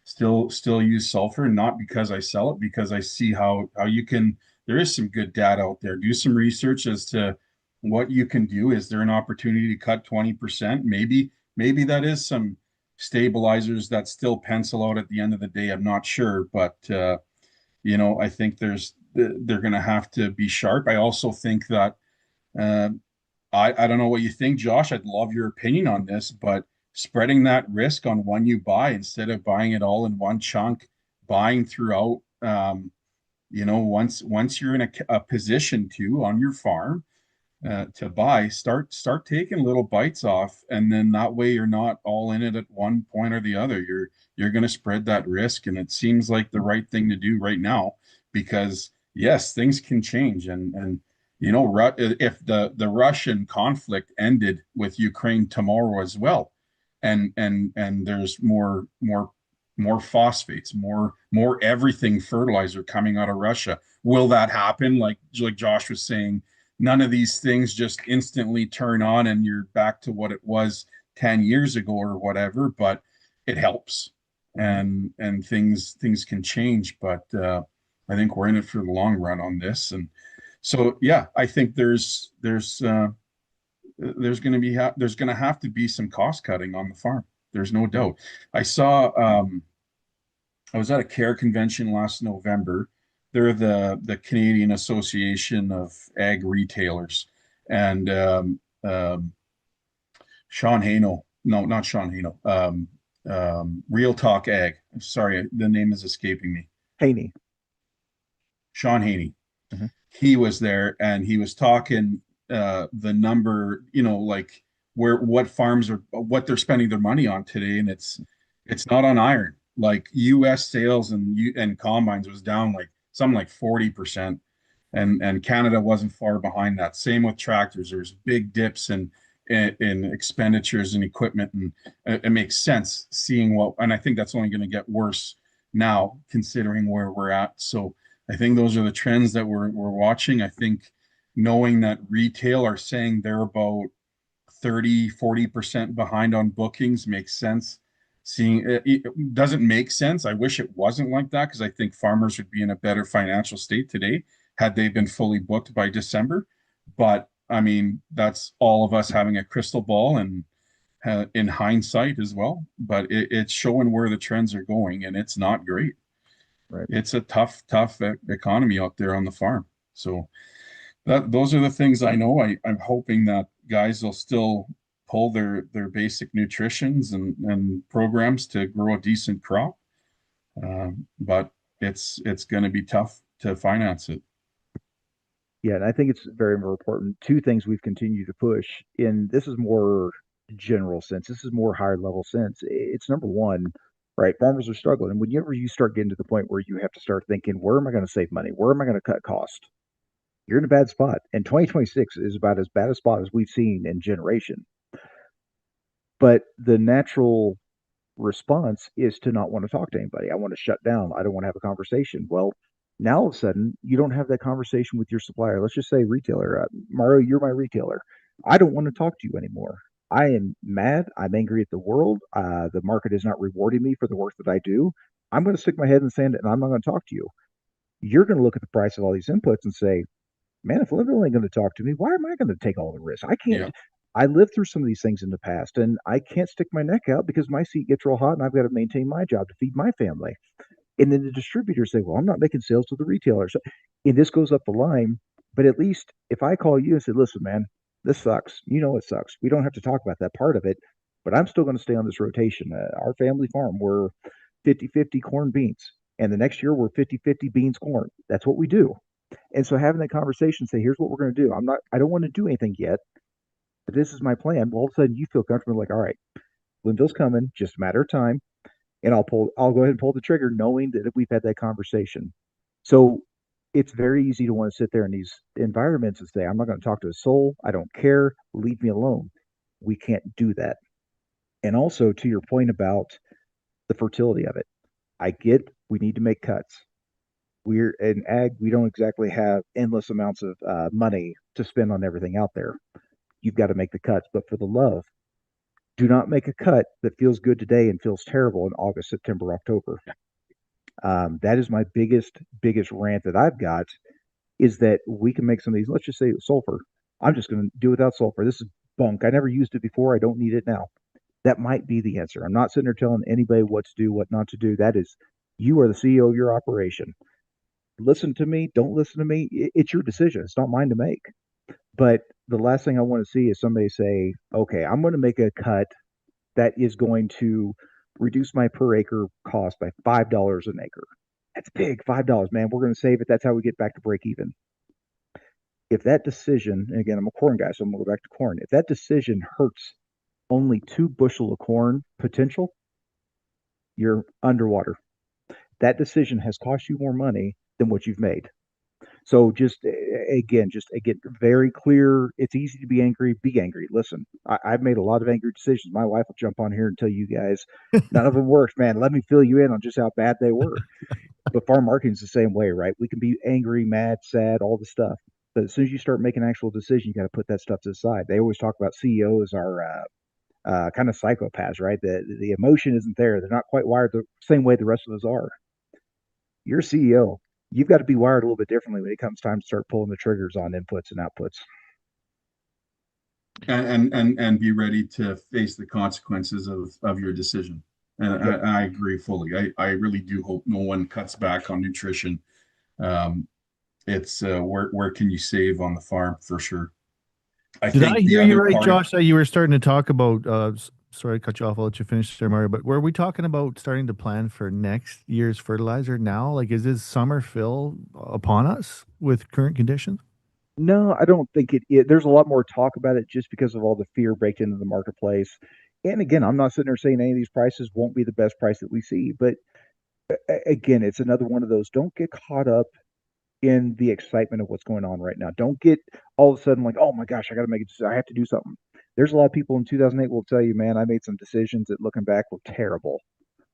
still use sulfur, not because I sell it, because I see how you can, there is some good data out there. Do some research as to what you can do. Is there an opportunity to cut 20%? Maybe that is some stabilizers that still pencil out at the end of the day. I'm not sure, but I think they're going to have to be sharp. I also think that uh, I don't know what you think, Josh. I'd love your opinion on this, but spreading that risk on when you buy instead of buying it all in one chunk, buying throughout, once you're in a position to on your farm to buy, start taking little bites off, and then that way you're not all in it at one point or the other. You're going to spread that risk, and it seems like the right thing to do right now because yes, things can change, and if the Russian conflict ended with Ukraine tomorrow as well, and there's more phosphates, more everything fertilizer coming out of Russia. Will that happen? Like Josh was saying, none of these things just instantly turn on and you're back to what it was 10 years ago or whatever, but it helps and things can change. But I think we're in it for the long run on this. And so yeah, I think there's going to have to be some cost cutting on the farm. There's no doubt. I saw I was at a care convention last November. They're the Canadian Association of Ag Retailers, and Sean Hano, no, not Sean Hano, Real Talk Ag. Sorry, the name is escaping me. Haney. Sean Haney. Mhm. He was there, and he was talking the number, like what farms are what they're spending their money on today, and it's not on iron. Like U.S. sales and combines was down like something like 40%, and Canada wasn't far behind that. Same with tractors. There's big dips in expenditures and equipment, and it makes sense seeing and I think that's only going to get worse now considering where we're at. So I think those are the trends that we're watching. I think knowing that retail are saying they're about 30-40% behind on bookings makes sense. Seeing it doesn't make sense. I wish it wasn't like that because I think farmers would be in a better financial state today had they been fully booked by December. But I mean, that's all of us having a crystal ball and in hindsight as well. But it's showing where the trends are going, and it's not great. Right. It's a tough economy out there on the farm. So those are the things I know. I'm hoping that guys will still pull their basic nutritions and programs to grow a decent crop. But it's going to be tough to finance it. Yeah, and I think it's very, very important. Two things we've continued to push, and this is more general sense. This is more higher level sense. It's number one, right? Farmers are struggling. And whenever you start getting to the point where you have to start thinking, where am I going to save money? Where am I going to cut cost? You're in a bad spot. And 2026 is about as bad a spot as we've seen in generation. But the natural response is to not want to talk to anybody. I want to shut down. I don't want to have a conversation. Well, Now all of a sudden, you don't have that conversation with your supplier. Let's just say retailer, Mario, you're my retailer. I don't want to talk to you anymore. I am mad. I'm angry at the world. The market is not rewarding me for the work that I do. I'm going to stick my head in the sand and I'm not going to talk to you. You're going to look at the price of all these inputs and say, man, if Linville ain't going to talk to me, why am I going to take all the risk? I can't. Yeah. I lived through some of these things in the past, and I can't stick my neck out because my seat gets real hot, and I've got to maintain my job to feed my family. And then the distributors say, well, I'm not making sales to the retailers. And this goes up the line. But at least if I call you and say, listen, man, this sucks. You know it sucks. We don't have to talk about that part of it, but I'm still going to stay on this rotation. Our family farm, we're 50-50 corn beans. And the next year, we're 50-50 beans corn. That's what we do. And so having that conversation, say, here's what we're going to do. I don't want to do anything yet, but this is my plan. Well, all of a sudden, you feel comfortable, like, all right, Linville's coming, just a matter of time, and I'll go ahead and pull the trigger, knowing that we've had that conversation. So it's very easy to want to sit there in these environments and say, I'm not going to talk to a soul. I don't care. Leave me alone. We can't do that. And also, to your point about the fertility of it, I get we need to make cuts. We're in ag, we don't exactly have endless amounts of money to spend on everything out there. You've got to make the cuts. But for the love, do not make a cut that feels good today and feels terrible in August, September, October. That is my biggest rant that I've got, is that we can make some of these. Let's just say sulfur. I'm just going to do without sulfur. This is bunk. I never used it before. I don't need it now. That might be the answer. I'm not sitting there telling anybody what to do, what not to do. That is, you are the CEO of your operation. Listen to me. Don't listen to me. It's your decision. It's not mine to make. But the last thing I want to see is somebody say, okay, I'm going to make a cut that is going to reduce my per acre cost by $5 an acre. That's big, $5, man. We're going to save it. That's how we get back to break even. If that decision, and again, I'm a corn guy, so I'm going to go back to corn. If that decision hurts only 2 bushel of corn potential, you're underwater. That decision has cost you more money than what you've made. So just again, very clear. It's easy to be angry. Be angry. Listen, I've made a lot of angry decisions. My wife will jump on here and tell you guys none of them worked, man. Let me fill you in on just how bad they were. But farm marketing's the same way, right? We can be angry, mad, sad, all the stuff. But as soon as you start making actual decisions, you got to put that stuff to the side. They always talk about CEOs are kind of psychopaths, right? The emotion isn't there. They're not quite wired the same way the rest of us are. You're a CEO. You've got to be wired a little bit differently when it comes time to start pulling the triggers on inputs and outputs. And be ready to face the consequences of your decision. And Yep. I agree fully. I really do hope no one cuts back on nutrition. Um, it's where can you save on the farm for sure. I Did I think the hear you other right, part, Josh, that you were starting to talk about, sorry to cut you off, I'll let you finish there, Mario, but were we talking about starting to plan for next year's fertilizer now? Like, is this summer fill upon us with current conditions? No, I don't think there's a lot more talk about it just because of all the fear baked into the marketplace. And again, I'm not sitting there saying any of these prices won't be the best price that we see, but again, it's another one of those. Don't get caught up in the excitement of what's going on right now. Don't get all of a sudden like, oh my gosh, I got to make a decision. I have to do something. There's a lot of people in 2008 will tell you, man, I made some decisions that looking back were terrible,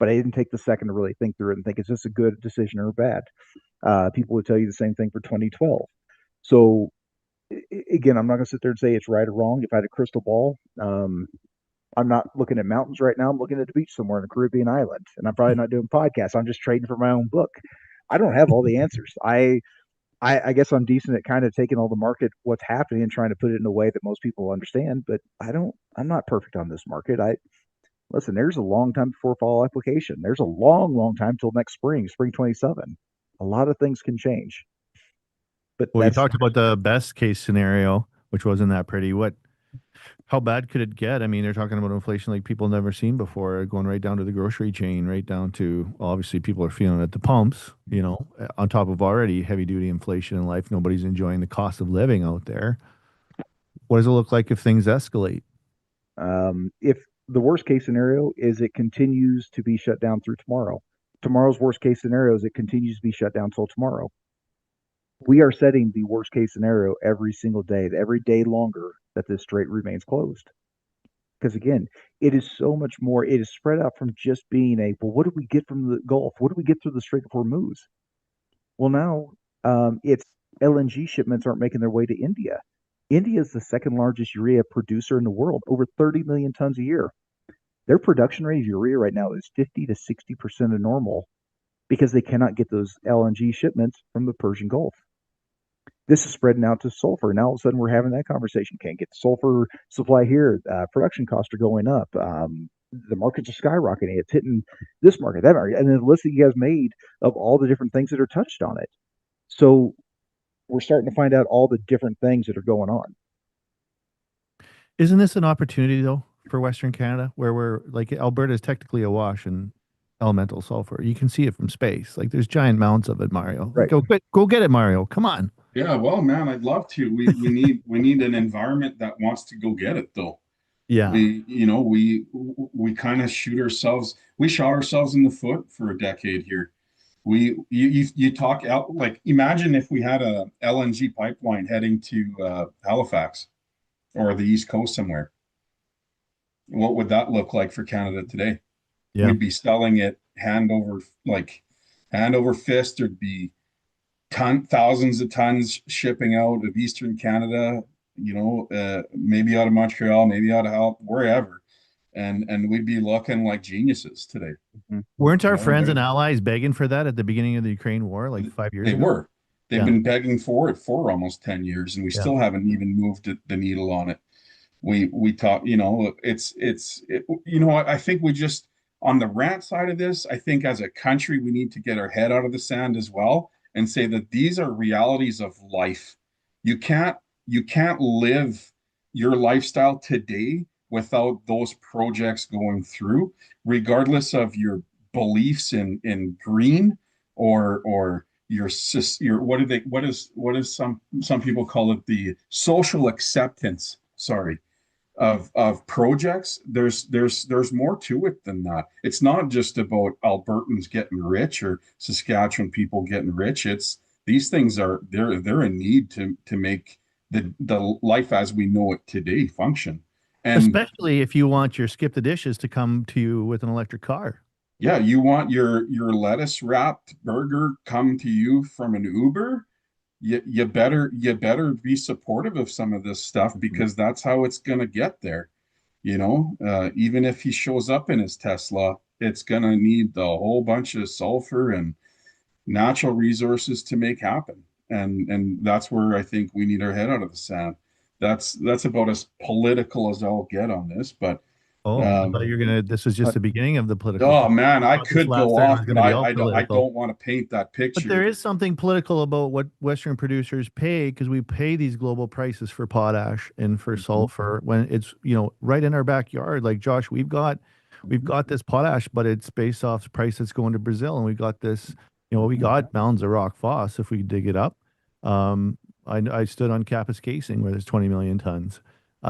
but I didn't take the second to really think through it and think, is this a good decision or bad? People would tell you the same thing for 2012. So again, I'm not going to sit there and say it's right or wrong. If I had a crystal ball, I'm not looking at mountains right now. I'm looking at the beach somewhere in a Caribbean island, and I'm probably not doing podcasts. I'm just trading for my own book. I don't have all the answers. I guess I'm decent at kind of taking all the market, what's happening, and trying to put it in a way that most people understand. But I don't. I'm not perfect on this market. I listen. There's a long time before fall application. There's a long time till next spring 27. A lot of things can change, but Well, you that's talked about the best case scenario, which wasn't that pretty. How bad could it get? I mean, they're talking about inflation like people never seen before, going right down to the grocery chain, right down to, well, obviously people are feeling it at the pumps, on top of already heavy duty inflation in life. Nobody's enjoying the cost of living out there. What does it look like if things escalate? if the worst case scenario is it continues to be shut down through tomorrow. Tomorrow's worst case scenario is it continues to be shut down till tomorrow. We are setting the worst case scenario every single day, every day longer that this strait remains closed. Because again, it is so much more, it is spread out from just being well, what do we get from the Gulf? What do we get through the Strait of Hormuz? Well, now it's LNG shipments aren't making their way to India. India is the second largest urea producer in the world, over 30 million tons a year. Their production rate of urea right now is 50 to 60% of normal because they cannot get those LNG shipments from the Persian Gulf. This is spreading out to sulfur. Now all of a sudden we're having that conversation. Can't get sulfur supply here. Production costs are going up. The markets are skyrocketing. It's hitting this market, that market, and then the list that you guys made of all the different things that are touched on it. So we're starting to find out all the different things that are going on. Isn't this an opportunity though for Western Canada, where we're like Alberta is technically awash in elemental sulfur? You can see it from space. Like there's giant mounds of it, Mario. Like Right. go get it, Mario. Come on. Yeah, well, man, I'd love to. We need an environment that wants to go get it though. Yeah. We kind of we shot ourselves in the foot for a decade here. You talk out, like, imagine if we had a LNG pipeline heading to Halifax or the East Coast somewhere. What would that look like for Canada today? Yeah. We'd be selling it hand over fist. There'd be thousands of tons shipping out of Eastern Canada, maybe out of Montreal, maybe out of wherever. And we'd be looking like geniuses today. Mhm. Weren't You our know, friends and allies begging for that at the beginning of the Ukraine war, like 5 years they ago? were. They've Yeah. been begging for it for almost 10 years, and we Yeah. still haven't even moved the needle on it. We talk, I think we just, on the rant side of this, I think as a country we need to get our head out of the sand as well and say that these are realities of life. You can't live your lifestyle today without those projects going through, regardless of your beliefs in green or your what is some people call it, the social acceptance, sorry, of projects. There's more to it than that. It's not just about Albertans getting rich or Saskatchewan people getting rich. It's these things they're in need to make the life as we know it today function. And Especially if you want your skip the dishes to come to you with an electric car. yeah, you want your lettuce wrapped burger come to you from an Uber. You better be supportive of some of this stuff, Mhm. because that's how it's going to get there. Even if he shows up in his Tesla, it's going to need the whole bunch of sulfur and natural resources to make happen. And that's where I think we need our head out of the sand. That's about as political as I'll get on this, but Oh, I thought um, you were gonna. This was just But the beginning of the political oh talk. man, I I thought this could go last third was off, but gonna be all I political. don't want to paint that But there picture. is something political about what Western producers pay because we pay these global prices for potash and for Mhm. sulfur when it's, right in our backyard. Like Josh, we've Mhm. got this potash, but it's based off the price that's going to Brazil, and we got this, we got mounds of rock phos if we dig it up. Um, I stood on Kapuskasing where there's 20 million tons.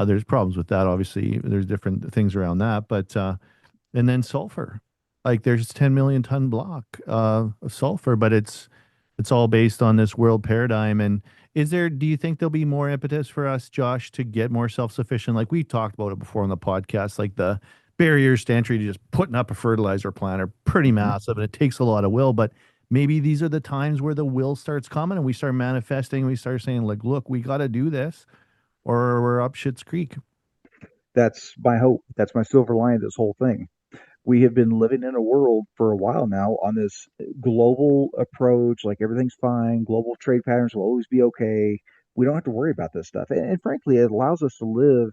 There's problems with that, obviously. There's different things around that, but and then sulfur. Like there's 10 million ton block of sulfur, but it's all based on this world paradigm. And do you think there'll be more impetus for us, Josh, to get more self-sufficient? Like we talked about it before on the podcast, like the barriers to entry to just putting up a fertilizer plant are pretty Mhm. massive and it takes a lot of will, but maybe these are the times where the will starts coming and we start manifesting, we start saying like, look, we got to do this or we're up shit's creek. That's my hope. That's my silver lining of this whole thing. We have been living in a world for a while now on this global approach, like everything's fine, global trade patterns will always be okay. We don't have to worry about this stuff. And frankly, it allows us to live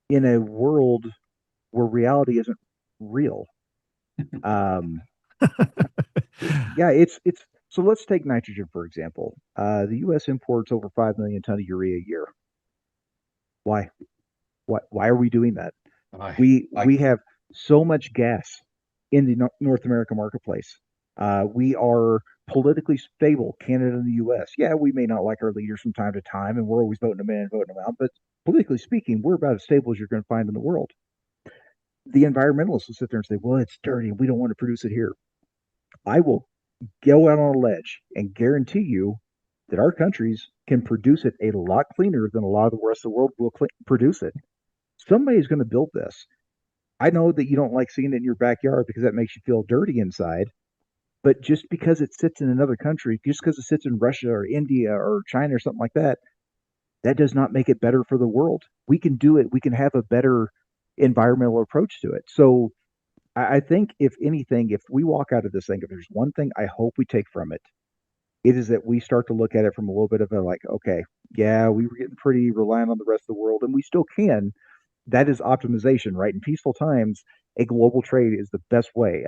in a world where reality isn't real. Um, yeah, it's so let's take nitrogen for example. The U.S. imports over 5 million ton of urea a year. Why? Why are we doing that? I, I, We have so much gas in the North American marketplace. We are politically stable, Canada and the U.S. Yeah, we may not like our leaders from time to time, and we're always voting them in and voting them out. But politically speaking, we're about as stable as you're going to find in the world. The environmentalists will sit there and say, "Well, it's dirty, and we don't want to produce it here." I will go out on a ledge and guarantee you that our countries can produce it a lot cleaner than a lot of the rest of the world will produce it. Somebody's going to build this. I know that you don't like seeing it in your backyard because that makes you feel dirty inside, But just because it sits in another country, just because it sits in Russia or India or China or something like that, that does not make it better for the world. We can do it. We can have a better environmental approach to it. So I think, if anything, if we walk out of this thing, if there's one thing I hope we take from it, it is that we start to look at it from a little bit of a like, okay, yeah, we were getting pretty reliant on the rest of the world, and we still can. That is optimization, right? In peaceful times, a global trade is the best way.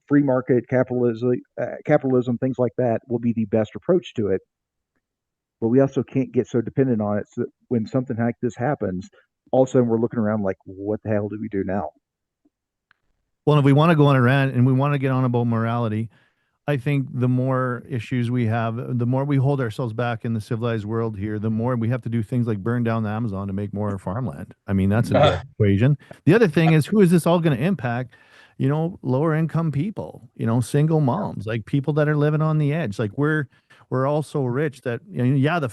Free market capitalism, things like that, will be the best approach to it. But we also can't get so dependent on it so that when something like this happens, all of a sudden we're looking around like, what the hell do we do now? Well, if we want to go on a rant and we want to get on about morality, I think the more issues we have, the more we hold ourselves back in the civilized world here, the more we have to do things like burn down the Amazon to make more farmland. I mean, that's a direct equation. The other thing is, who is this all going to impact? Lower income people, single moms, like people that are living on the edge. Like we're all so rich that, yeah, the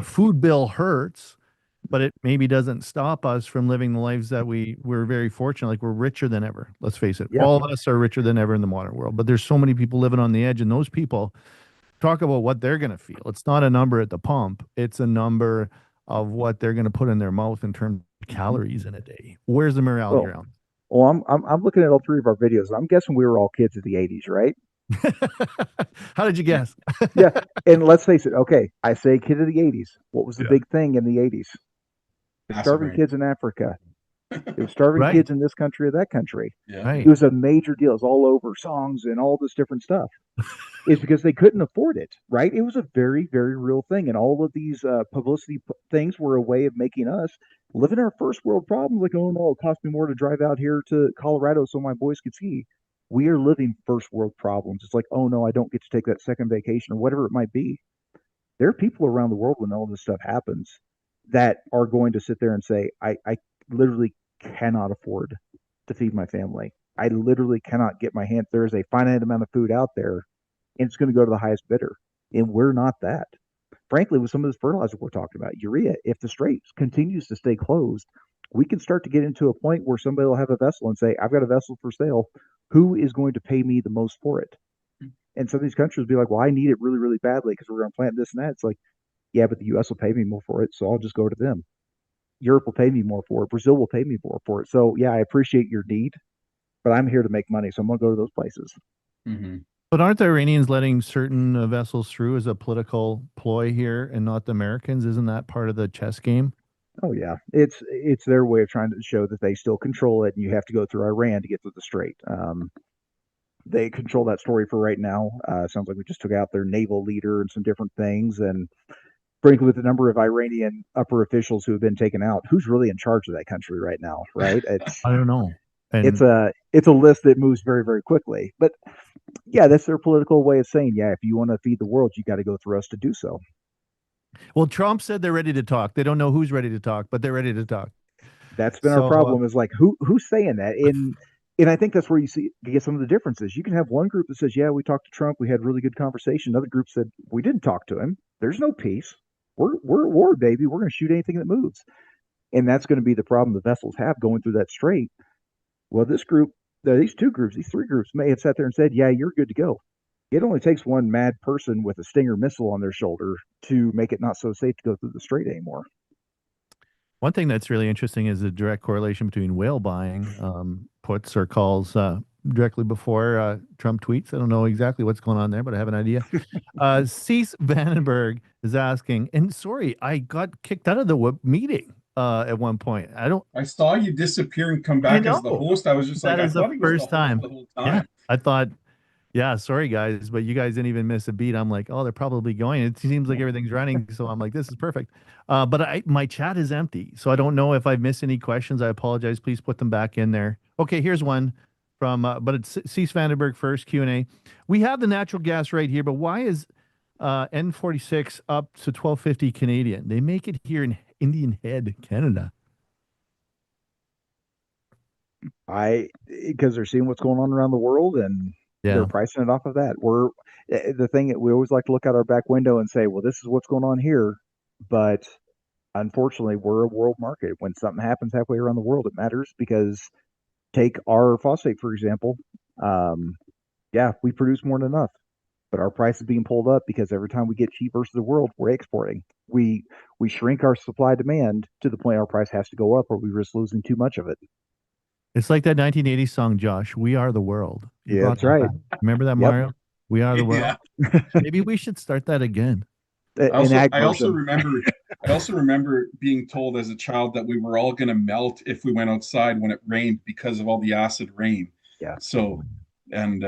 food bill hurts, but it maybe doesn't stop us from living the lives that we're very fortunate. Like we're richer than ever. Let's face it. Yeah. All of us are richer than ever in the modern world, but there's so many people living on the edge, and those people talk about what they're going to feel. It's not a number at the pump. It's a number of what they're going to put in their mouth in terms of calories in a day. Where's the morality Well, around? I'm looking at all three of our videos. I'm guessing we were all kids of the '80s, right? How did you guess? Yeah. And let's face it. Okay, I say kid of the '80s. What was the Yeah. big thing in the '80s? The Acid starving rain. kids in Africa. It was starving Right. kids in this country or that country. Yeah. It Right. was a major deal. It was all over songs and all this different stuff. Is because they couldn't afford it, right? It was a very, very real thing. And all of these publicity things were a way of making us live in our first world problems. Like, oh no, it cost me more to drive out here to Colorado so my boys could ski. We are living first world problems. It's like, oh no, I don't get to take that second vacation or whatever it might be. There are people around the world when all this stuff happens that are going to sit there and say, I literally cannot afford to feed my family. I literally cannot get my hand. There's a finite amount of food out there, and it's going to go to the highest bidder. And we're not that. Frankly, with some of this fertilizer we're talking about, urea, if the strait continues to stay closed, we can start to get into a point where somebody will have a vessel and say, I've got a vessel for sale. Who is going to pay me the most for it? And some of these countries will be like, well, I need it really, really badly because we're going to plant this and that. It's like, yeah, but the US will pay me more for it. So I'll just go to them. Europe will pay me more for it. Brazil will pay me more for it. So yeah, I appreciate your need, but I'm here to make money. So I'm going to go to those places. Mm-hmm. But aren't the Iranians letting certain vessels through as a political ploy here and not the Americans? Isn't that part of the chess game? Oh yeah, it's their way of trying to show that they still control it, and you have to go through Iran to get to the strait. They control that story for right now. Sounds like we just took out their naval leader and some different things, and frankly, with the number of Iranian upper officials who have been taken out, who's really in charge of that country right now, right? I don't know. It's And a list that moves very, very quickly. But yeah, that's their political way of saying, yeah, if you want to feed the world, you got to go through us to do so. well, Trump said they're ready to talk. They don't know who's ready to talk, but they're ready to talk. That's been our So, problem. Is like who's saying that? And I think that's where you get some of the differences. You can have one group that says, yeah, we talked to Trump, we had really good conversation. Another group said, we didn't talk to him. There's no peace. We're at war, baby. We're going to shoot anything that moves. And that's going to be the problem the vessels have going through that strait. Well, this group, these two groups, these three groups may have sat there and said, yeah, you're good to go. It only takes one mad person with a Stinger missile on their shoulder to make it not so safe to go through the strait anymore. one thing that's really interesting is the direct correlation between whale buying puts or calls directly before Trump tweets. I don't know exactly what's going on there, but I have an idea. Cease Vandenberg is asking, and sorry, I got kicked out of the meeting at one point. I saw you disappear and come I back as the know. host. I was just like, That I is the thought he was the first host time. the whole Yeah. time. I thought, yeah, sorry guys, but you guys didn't even miss a beat. I'm like, oh, they're probably going. It seems like everything's running. So I'm like, this is perfect. But my chat is empty. So I don't know if I've missed any questions. I apologize. Please put them back in there. Okay, here's one from, but it's Cease Vandenberg first, Q&A. We have the natural gas right here, but why is N46 up to 1250 Canadian? They make it here in Indian Head, Canada. Because they're seeing what's going on around the world and they're Yeah. pricing it off of that. The thing that we always like to look out our back window and say, well, this is what's going on here. But unfortunately, we're a world market. When something happens halfway around the world, it matters because take our phosphate, for example. Um, Yeah, we produce more than enough, but our price is being pulled up because every time we get cheap versus the world, we're exporting. We shrink our supply demand to the point our price has to go up, or we risk losing too much of it. It's like that 1980s song, Josh. We are the world. You Yeah, brought that's that right. back. Remember that, Yep. Mario? We are the Yeah. world. Maybe we should start that again. An ag I also version. remember being told as a child that we were all going to melt if we went outside when it rained because of all the acid rain. Yeah. So, and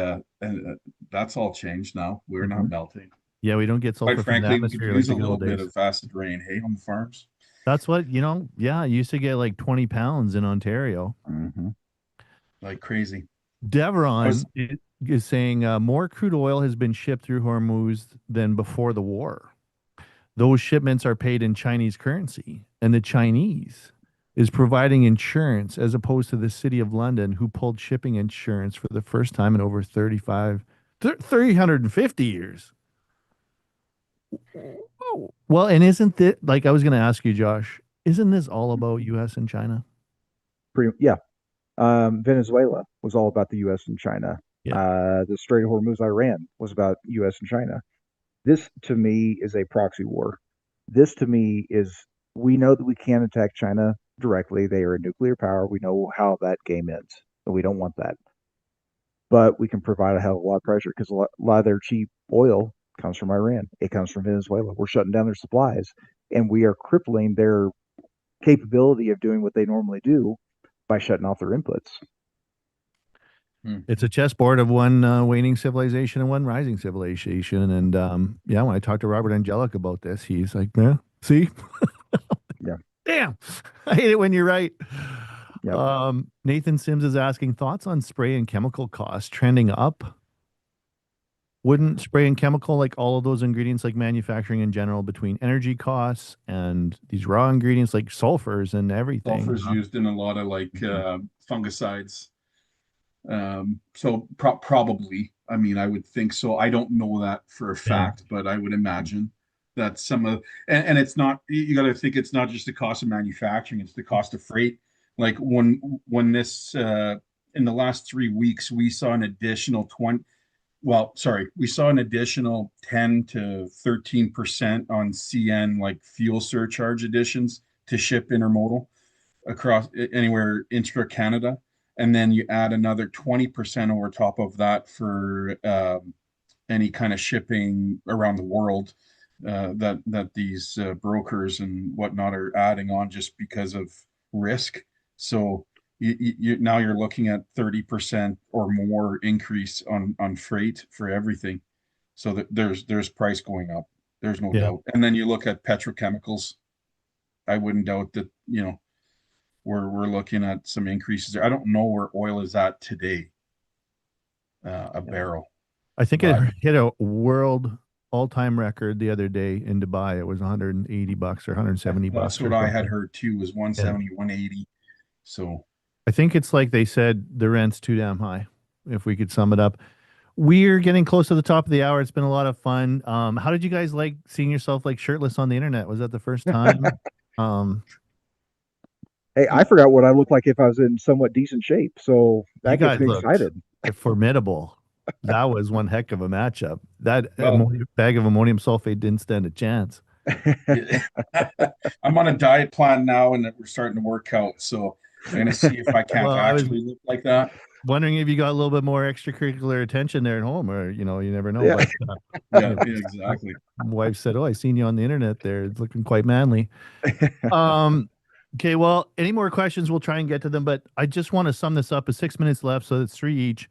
that's all changed now. We're not Hmm. melting. Yeah, we don't get Quite sulfur from the frankly, we could atmosphere like use the a good little old bit days. of acid rain, hey, on the farms. That's what, yeah, I used to get like 20 pounds in Ontario. Hmm. Like crazy. I was Is saying more crude oil has been shipped through Hormuz than before the war. Those shipments are paid in Chinese currency, and the Chinese is providing insurance as opposed to the city of London, who pulled shipping insurance for the first time in over 350 years. Oh. Well, and isn't that like I was going to ask you, Josh, isn't this all about US and China? Yeah. Venezuela was all about the U.S. and China. Yeah. The Strait of Hormuz, Iran was about U.S. and China. This to me is a proxy war. This to me is we know that we can't attack China directly. They are a nuclear power. We know how that game ends, and we don't want that. But we can provide a hell of a lot of pressure because a lot of their cheap oil comes from Iran. It comes from Venezuela. We're shutting down their supplies, and we are crippling their capability of doing what they normally do by shutting off their inputs. Hmm. It's a chessboard of one waning civilization and one rising civilization. And yeah, when I talked to Robert Angelic about this, he's like, yeah, see, Yeah. damn, I hate it when you're right. Yep. Nathan Sims is asking thoughts on spray and chemical costs trending up. Wouldn't spray and chemical, like all of those ingredients, like manufacturing in general, between energy costs and these raw ingredients like sulfurs and Sulfur everything? is used in a lot of like Mhm. fungicides. So probably, I mean, I would think so. I don't know that for a Yeah. fact, but I would imagine that some of, and it's not, you got to think it's not just the cost of manufacturing, it's the cost of freight. Like when this, in the last 3 weeks, we saw an additional 20, well, sorry, we saw an additional 10 to 13% on CN, like fuel surcharge additions to ship intermodal across anywhere intra Canada, and then you add another 20% over top of that for any kind of shipping around the world that these brokers and whatnot are adding on just because of risk. So now you're looking at 30% or more increase on freight for everything. So that there's price going up. There's no Yeah. doubt. And then you look at petrochemicals. I wouldn't doubt that, we're looking at some increases there. I don't know where oil is at today, a Yeah. barrel, I think it but hit a world all-time record the other day in Dubai. It was 180 bucks or 170 that's bucks or what I had something. heard too, was Yeah. 170, 180. So I think it's like they said the rent's too damn high, if we could sum it up. We're getting close to the top of the hour. It's been a lot of fun. How did you guys like seeing yourself like shirtless on the internet? Was that the first time? Um, Hey, I forgot what I looked like if I was in somewhat decent shape. So you that gets guys me looked excited. formidable. That was one heck of a matchup. That well, bag of ammonium sulfate didn't stand a chance. yeah. I'm on a diet plan now and we're starting to work out. So I'm gonna see if I can't Well, I was actually look like that. wondering if you got a little bit more extracurricular attention there at home, or you never know. Yeah. But Yeah, you know, yeah, exactly. my wife said, "Oh, I seen you on the internet there. It's looking quite manly." Um, okay, well, any more questions? We'll try and get to them, but I just want to sum this up. With 6 minutes left, so it's three each.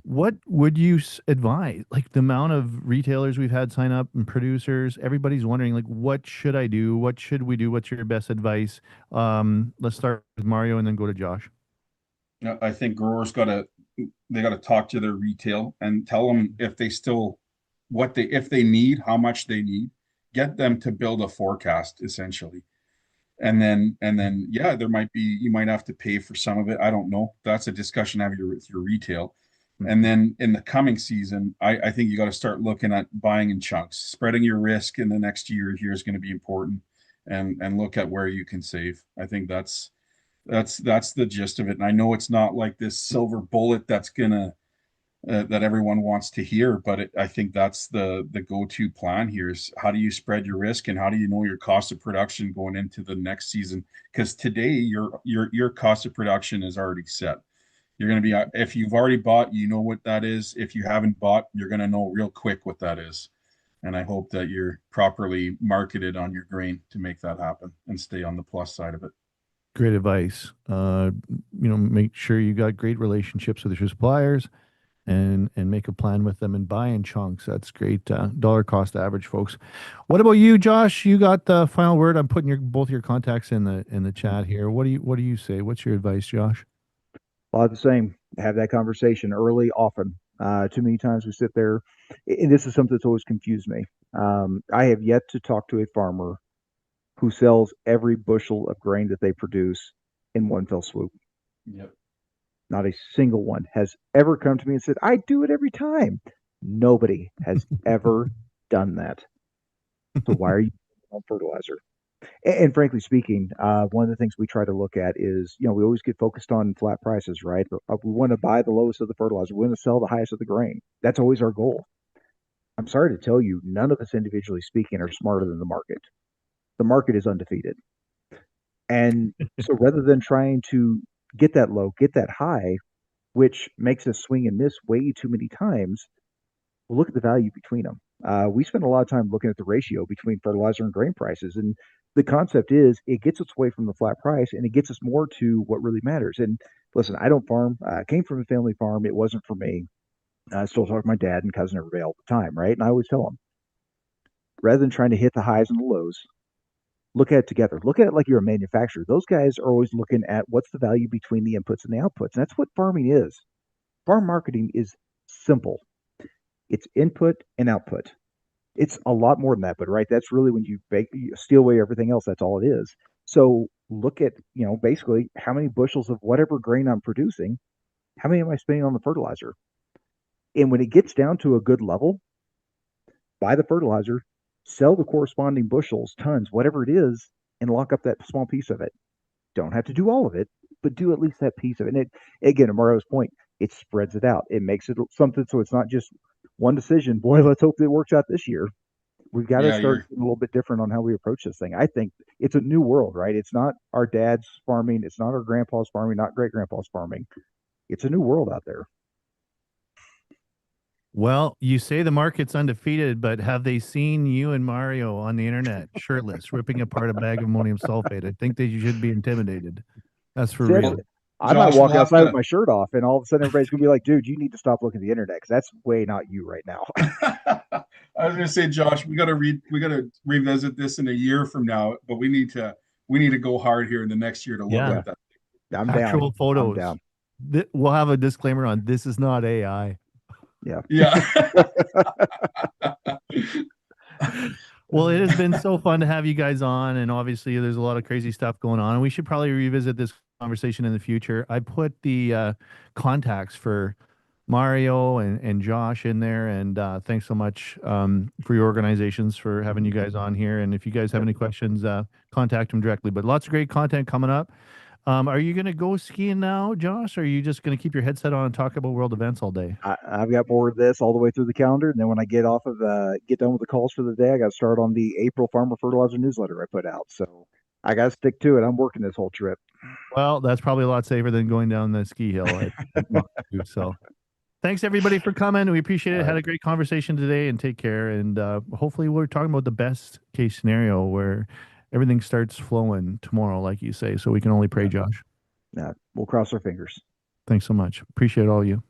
What would you advise? Like the amount of retailers we've had sign up and producers, everybody's wondering, like, what should I do? What should we do? What's your best advice? Let's start with Mario and then go to Josh. Yeah, I think growers got to talk to their retail and tell them if they still if they need, how much they need, get them to build a forecast essentially. And then yeah, you might have to pay for some of it. I don't know. That's a discussion I have with your retail. And Mhm. then in the coming season, I think you got to start looking at buying in chunks. Spreading your risk in the next year here is going to be important, and look at where you can save. I think that's the gist of it. And I know it's not like this silver bullet that's gonna that everyone wants to hear. But I think that's the go-to plan here is how do you spread your risk and how do you know your cost of production going into the next season? Because today your cost of production is already set. You're going to be, if you've already bought, you know what that is. If you haven't bought, you're going to know real quick what that is. And I hope that you're properly marketed on your grain to make that happen and stay on the plus side of it. Great advice. Make sure you got great relationships with your suppliers and make a plan with them and buy in chunks. That's great. Dollar cost average, folks. What about you, Josh? You got the final word. I'm putting both your contacts in the chat here. What do you say? What's your advice, Josh? A lot the same. Have that conversation early, often. Too many times we sit there, and this is something that's always confused me. I have yet to talk to a farmer who sells every bushel of grain that they produce in one fell swoop. Yep. Not a single one has ever come to me and said, I do it every time. Nobody has ever done that. So why are you on fertilizer? And frankly speaking, one of the things we try to look at is, we always get focused on flat prices, right? We want to buy the lowest of the fertilizer. We want to sell the highest of the grain. That's always our goal. I'm sorry to tell you, none of us individually speaking are smarter than the market. The market is undefeated. And so rather than trying to get that low, get that high, which makes us swing and miss way too many times, we'll look at the value between them. We spend a lot of time looking at the ratio between fertilizer and grain prices. And the concept is it gets us away from the flat price and it gets us more to what really matters. And listen, I don't farm. I came from a family farm. It wasn't for me. I still talk to my dad and cousin every day all the time, right? And I always tell them, rather than trying to hit the highs and the lows, look at it together. Look at it like you're a manufacturer. Those guys are always looking at what's the value between the inputs and the outputs. And that's what farming is. Farm marketing is simple. It's input and output. It's a lot more than that, but right, that's really when you steal away everything else. That's all it is. So look at, basically how many bushels of whatever grain I'm producing, how many am I spending on the fertilizer? And when it gets down to a good level, buy the fertilizer, sell the corresponding bushels, tons, whatever it is, and lock up that small piece of it. Don't have to do all of it, but do at least that piece of it. And again, to Mario's point, it spreads it out. It makes it something so it's not just one decision. Boy, let's hope it works out this year. We've got to start a little bit different on how we approach this thing. I think it's a new world, right? It's not our dad's farming. It's not our grandpa's farming, not great grandpa's farming. It's a new world out there. Well, you say the market's undefeated, but have they seen you and Mario on the internet shirtless, ripping apart a bag of ammonium sulfate? I think that you should be intimidated. That's for real. I might walk outside with my shirt off, and all of a sudden everybody's gonna be like, "Dude, you need to stop looking at the internet because that's way not you right now." I was gonna say, Josh, we gotta revisit this in a year from now, but we need to go hard here in the next year to look at that. I'm Actual down. photos. I'm down. We'll have a disclaimer on this is not AI. Yeah. Well, it has been so fun to have you guys on, and obviously there's a lot of crazy stuff going on, and we should probably revisit this conversation in the future. I put the contacts for Mario and Josh in there, and thanks so much for your organizations for having you guys on here. And if you guys have any questions, contact them directly. But lots of great content coming up. Are you going to go skiing now, Josh? Or are you just going to keep your headset on and talk about world events all day? I've got more of this all the way through the calendar, and then when I get done with the calls for the day, I got to start on the April Farmer Fertilizer newsletter I put out. So I got to stick to it. I'm working this whole trip. Well, that's probably a lot safer than going down the ski hill. So thanks everybody for coming. We appreciate it. Had a great conversation today, and take care. And hopefully we're talking about the best case scenario where everything starts flowing tomorrow, like you say. So we can only pray, Josh. Yeah, we'll cross our fingers. Thanks so much. Appreciate all you.